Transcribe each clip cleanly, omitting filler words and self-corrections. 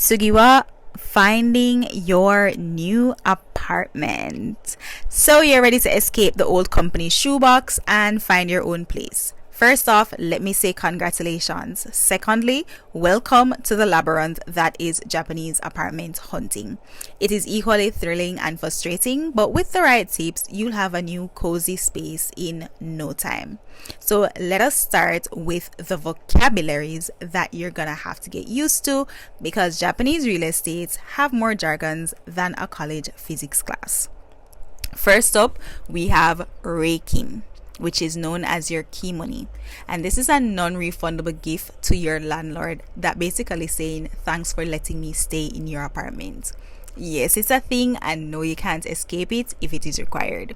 Sugiwa, finding your new apartment. So you're ready to escape the old company shoebox and find your own place. First off, let me say congratulations. Secondly, welcome to the labyrinth that is Japanese apartment hunting. It is equally thrilling and frustrating, but with the right tips, you'll have a new cozy space in no time. So let us start with the vocabularies that you're gonna have to get used to, because Japanese real estates have more jargons than a college physics class. First up, we have raking, which is known as your key money. And this is a non-refundable gift to your landlord that basically saying, thanks for letting me stay in your apartment. Yes, it's a thing, and no, you can't escape it if it is required.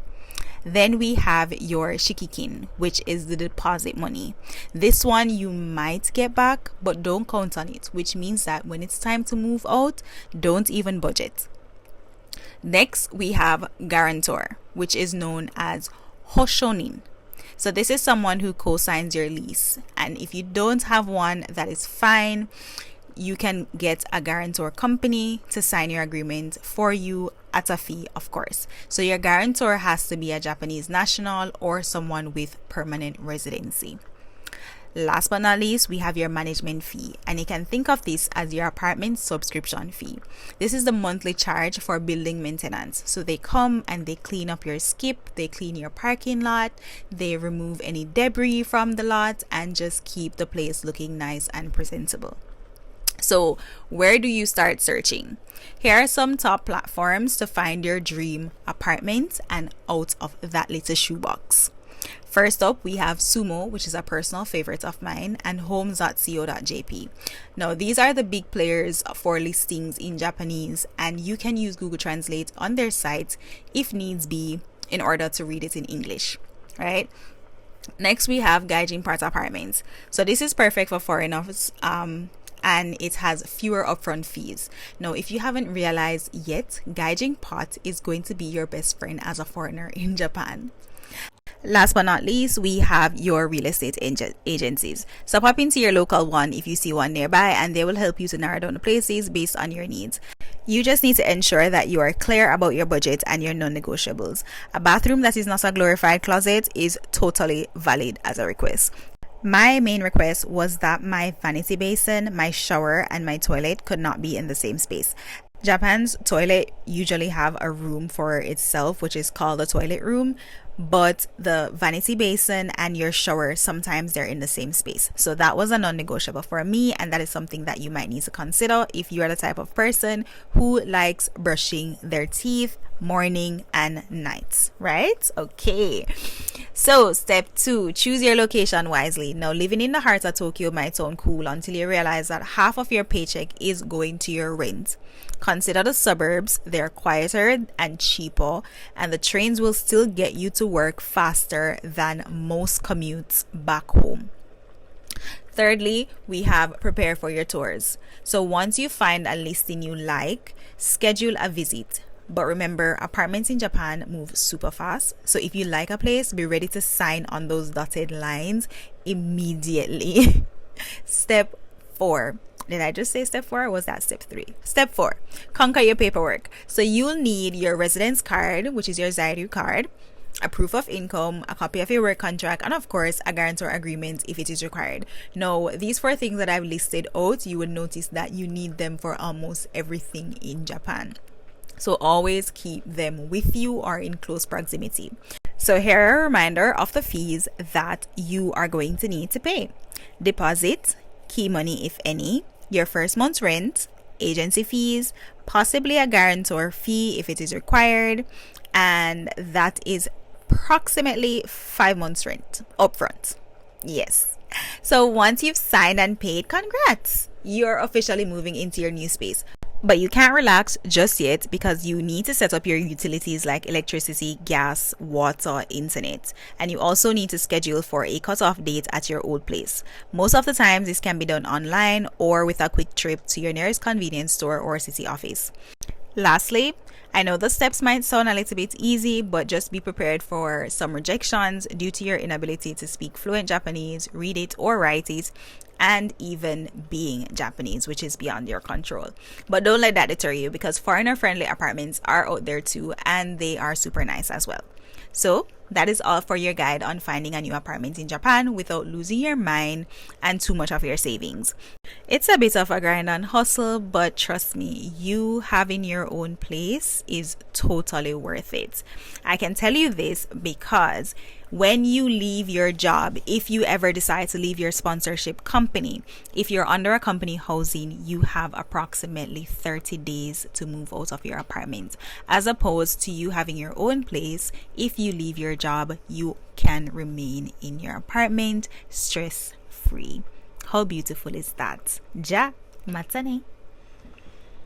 Then we have your shikikin, which is the deposit money. This one you might get back, but don't count on it, which means that when it's time to move out, don't even budget. Next, we have guarantor, which is known as hoshonin. So this is someone who co-signs your lease, and if you don't have one, that is fine. You can get a guarantor company to sign your agreement for you at a fee, of course. So your guarantor has to be a Japanese national or someone with permanent residency. Last but not least, we have your management fee, and you can think of this as your apartment subscription fee. This is the monthly charge for building maintenance. So they come and they clean up your skip, they clean your parking lot, they remove any debris from the lot, and just keep the place looking nice and presentable. So where do you start searching? Here are some top platforms to find your dream apartment and out of that little shoebox. First up, we have Sumo, which is a personal favorite of mine, and homes.co.jp. Now, these are the big players for listings in Japanese, and you can use Google Translate on their site if needs be in order to read it in English, right? Next, we have Gaijin Part Apartments. So this is perfect for foreigners, and it has fewer upfront fees. Now, if you haven't realized yet, Gaijin Part is going to be your best friend as a foreigner in Japan. Last but not least, we have your real estate agencies. So pop into your local one if you see one nearby, and they will help you to narrow down the places based on your needs. You just need to ensure that you are clear about your budget and your non-negotiables. A bathroom that is not a glorified closet is totally valid as a request. My main request was that my vanity basin, my shower, and my toilet could not be in the same space. Japan's toilet usually have a room for itself, which is called the toilet room, but the vanity basin and your shower, sometimes they're in the same space. So that was a non-negotiable for me, and that is something that you might need to consider if you are the type of person who likes brushing their teeth morning and nights, right? Okay. So step 2, choose your location wisely. Now, living in the heart of Tokyo might sound cool until you realize that half of your paycheck is going to your rent. Consider the suburbs. They're quieter and cheaper, and the trains will still get you to work faster than most commutes back home. Thirdly, we have prepare for your tours. So once you find a listing you like, schedule a visit. But remember, apartments in Japan move super fast. So if you like a place, be ready to sign on those dotted lines immediately. Step 4. Did I just say step 4, or was that step 3? Step 4. Conquer your paperwork. So you'll need your residence card, which is your Zairyu card, a proof of income, a copy of your work contract, and of course a guarantor agreement if it is required. Now, these 4 things that I've listed out, you would notice that you need them for almost everything in Japan. So always keep them with you or in close proximity. So here are a reminder of the fees that you are going to need to pay. Deposit, key money if any, your first month's rent, agency fees, possibly a guarantor fee if it is required, and that is approximately 5 months rent upfront. Yes. So once you've signed and paid, congrats! You're officially moving into your new space. But you can't relax just yet, because you need to set up your utilities like electricity, gas, water, internet. And you also need to schedule for a cutoff date at your old place. Most of the time, this can be done online or with a quick trip to your nearest convenience store or city office. Lastly, I know the steps might sound a little bit easy, but just be prepared for some rejections due to your inability to speak fluent Japanese, read it or write it, and even being Japanese, which is beyond your control. But don't let that deter you, because foreigner friendly apartments are out there too, and they are super nice as well. So that is all for your guide on finding a new apartment in Japan without losing your mind and too much of your savings. It's a bit of a grind and hustle, but trust me, you having your own place is totally worth it. I can tell you this because when you leave your job, if you ever decide to leave your sponsorship company, if you're under a company housing, you have approximately 30 days to move out of your apartment. As opposed to you having your own place, if you leave your job, you can remain in your apartment stress free. How beautiful is that? Ja matane.